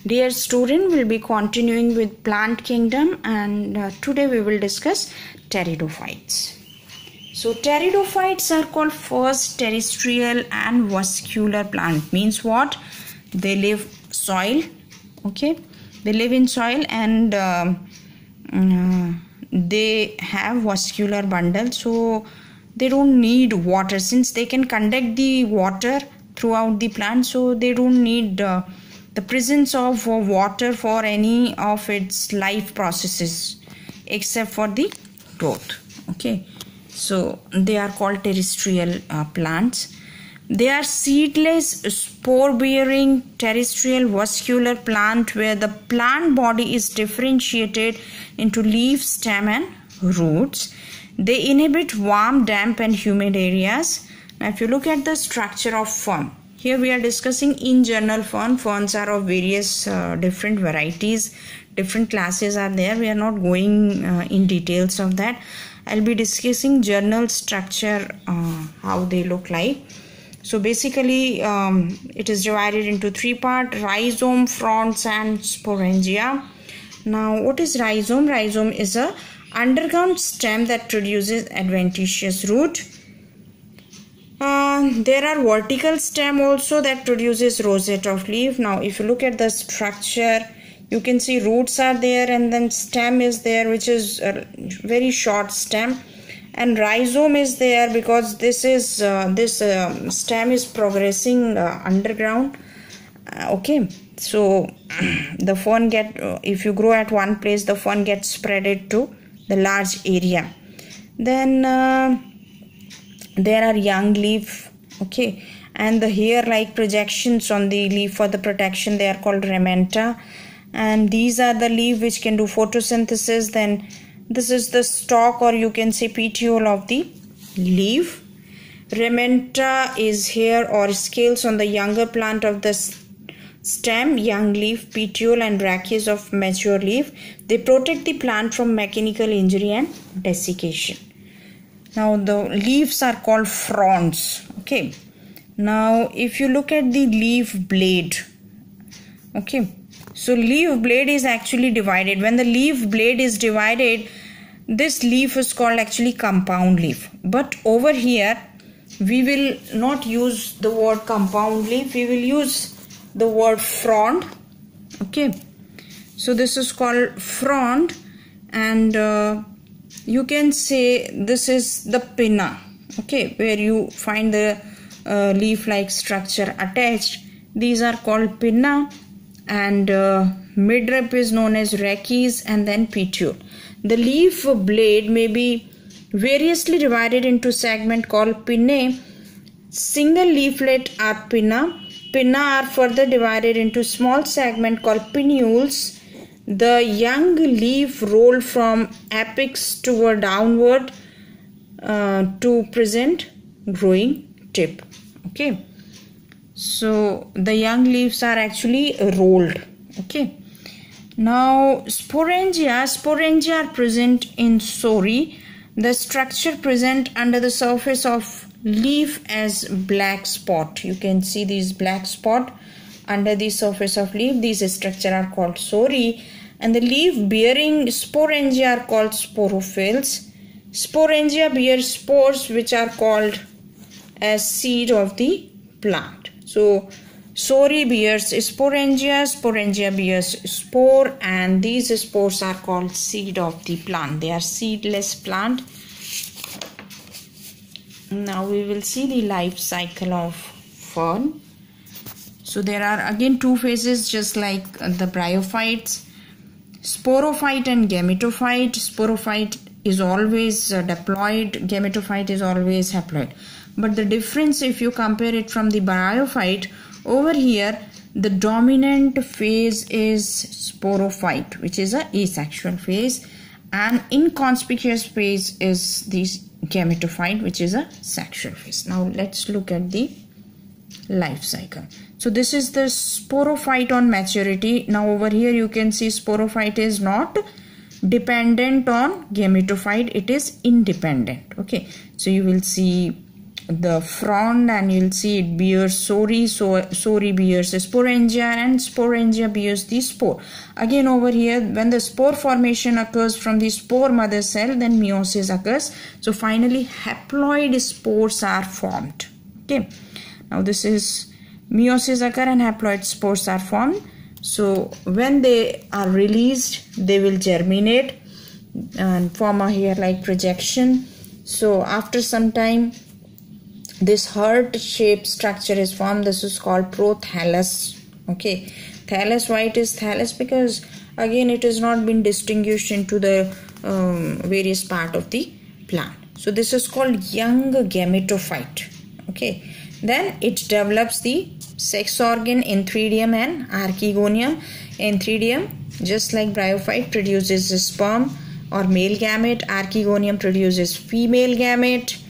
Dear student, we'll be continuing with plant kingdom, and today we will discuss pteridophytes. So pteridophytes are called first terrestrial and vascular plant. Means what? They live soil. Okay, they live in soil and they have vascular bundle, so they don't need water since they can conduct the water throughout the plant, so they don't need the presence of water for any of its life processes except for the growth. Okay, so they are called terrestrial plants. They are seedless, spore-bearing, terrestrial vascular plant where the plant body is differentiated into leaf, stem and roots. They inhabit warm, damp and humid areas. Now if you look at the structure of fern, here we are discussing in general fern. Ferns are of various different varieties, different classes are there. We are not going in details of that. I'll be discussing general structure, how they look like. So basically it is divided into three parts: rhizome, fronds and sporangia. Now what is rhizome? Rhizome is a underground stem that produces adventitious root. There are vertical stem also that produces rosette of leaf. Now if you look at the structure, you can see roots are there and then stem is there, which is a very short stem, and rhizome is there because this is stem is progressing underground. Okay, so the fern if you grow at one place, the fern gets spreaded to the large area. Then there are young leaf, okay, and the hair-like projections on the leaf for the protection, they are called ramenta. And these are the leaf which can do photosynthesis. Then this is the stalk, or you can say petiole of the leaf. Ramenta is hair or scales on the younger plant of the stem, young leaf, petiole and brachioles of mature leaf. They protect the plant from mechanical injury and desiccation. Now the leaves are called fronds. Okay, now if you look at the leaf blade, okay, so leaf blade is actually divided. When the leaf blade is divided, this leaf is called actually compound leaf. But over here we will not use the word compound leaf, we will use the word frond. Okay, so this is called frond, and you can say this is the pinna, okay, where you find the leaf-like structure attached. These are called pinna, and midrib is known as rachis, and then petiole. The leaf blade may be variously divided into segment called pinnae. Single leaflet are pinna. Pinna are further divided into small segment called pinnules. The young leaf roll from apex toward downward to present growing tip. Okay, so the young leaves are actually rolled. Okay, now sporangia are present in sori. The structure present under the surface of leaf as black spot. You can see these black spot under the surface of leaf. These structure are called sori, and the leaf bearing sporangia are called sporophylls. Sporangia bear spores which are called as seed of the plant. So sori bears sporangia, sporangia bears spore, and these spores are called seed of the plant. They are seedless plant. Now we will see the life cycle of fern. So there are again two phases, just like the bryophytes: sporophyte and gametophyte. Sporophyte is always diploid, gametophyte is always haploid. But the difference, if you compare it from the bryophyte, over here the dominant phase is sporophyte, which is a asexual phase, and inconspicuous phase is the gametophyte, which is a sexual phase. Now let's look at the life cycle. So this is the sporophyte on maturity. Now over here you can see sporophyte is not dependent on gametophyte, it is independent. Okay, so you will see the frond, and you'll see it bears sori, so sori bears sporangia, and sporangia bears the spore. Again over here, when the spore formation occurs from the spore mother cell, then meiosis occurs. So finally haploid spores are formed. Okay, now this is meiosis occur and haploid spores are formed. So when they are released, they will germinate and form a hair-like projection. So after some time, this heart-shaped structure is formed. This is called prothallus. Okay, thallus. Why it is thallus? Because again it has not been distinguished into the various part of the plant. So this is called young gametophyte. Okay, then it develops the sex organ, entheridium and archegonium. Entheridium, just like bryophyte, produces a sperm or male gamete. Archegonium produces female gamete.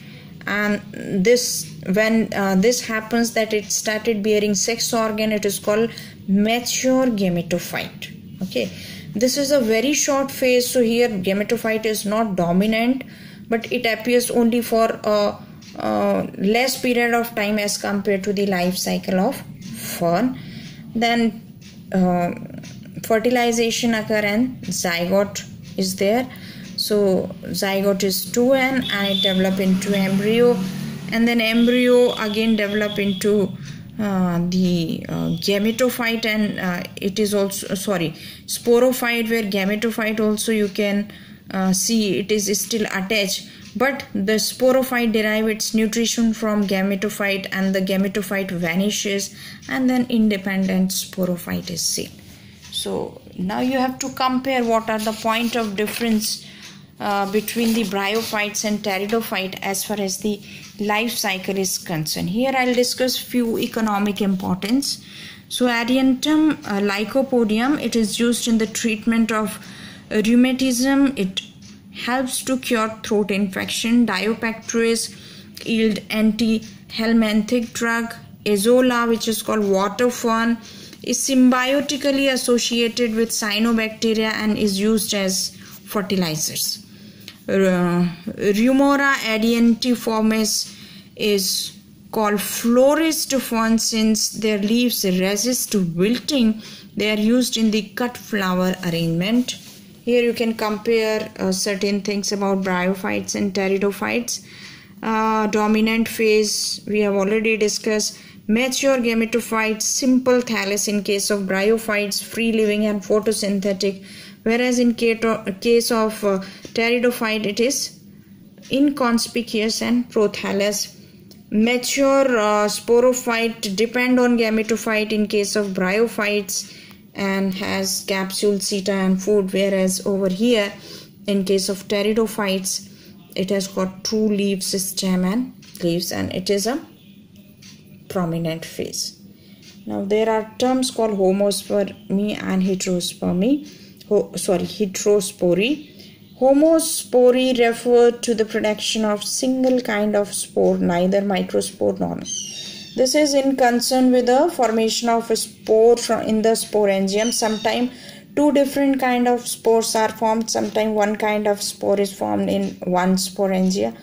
And this, when this happens, that it started bearing sex organ, it is called mature gametophyte. Okay, this is a very short phase. So here gametophyte is not dominant, but it appears only for a less period of time as compared to the life cycle of fern. Then fertilization occur and zygote is there. So zygote is 2N and it develop into embryo, and then embryo again develop into the gametophyte, and it is also sporophyte, where gametophyte also you can see it is still attached, but the sporophyte derive its nutrition from gametophyte and the gametophyte vanishes, and then independent sporophyte is seen. So now you have to compare what are the point of difference between the bryophytes and pteridophyte as far as the life cycle is concerned. Here I'll discuss few economic importance. So Adiantum lycopodium, it is used in the treatment of rheumatism. It helps to cure throat infection. Diopectoris yield anti-helminthic drug. Azolla, which is called water fern, is symbiotically associated with cyanobacteria and is used as fertilizers. Reumora adiantiformis is called florist fern since their leaves resist wilting. They are used in the cut flower arrangement. Here you can compare certain things about bryophytes and pteridophytes. Dominant phase we have already discussed. Mature gametophytes, simple thallus in case of bryophytes, free living and photosynthetic, whereas in case of pteridophyte it is inconspicuous and prothallus. Mature sporophyte depend on gametophyte in case of bryophytes and has capsule, seta and food, whereas over here in case of pteridophytes it has got two leaves, stem and leaves, and it is a prominent phase. Now there are terms called homospermy and heterospermy. Heterospory. Homospory refer to the production of single kind of spore, neither microspore nor. This is in concern with the formation of a spore in the sporangium. Sometimes two different kind of spores are formed. Sometimes one kind of spore is formed in one sporangia.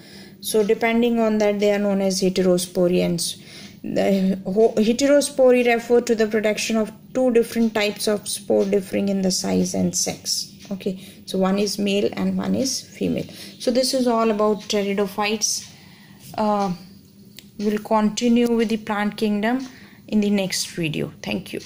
So depending on that, they are known as heterosporians. The heterospory refer to the production of two different types of spore differing in the size and sex. Okay, so one is male and one is female. So this is all about pteridophytes. We'll continue with the plant kingdom in the next video. Thank you.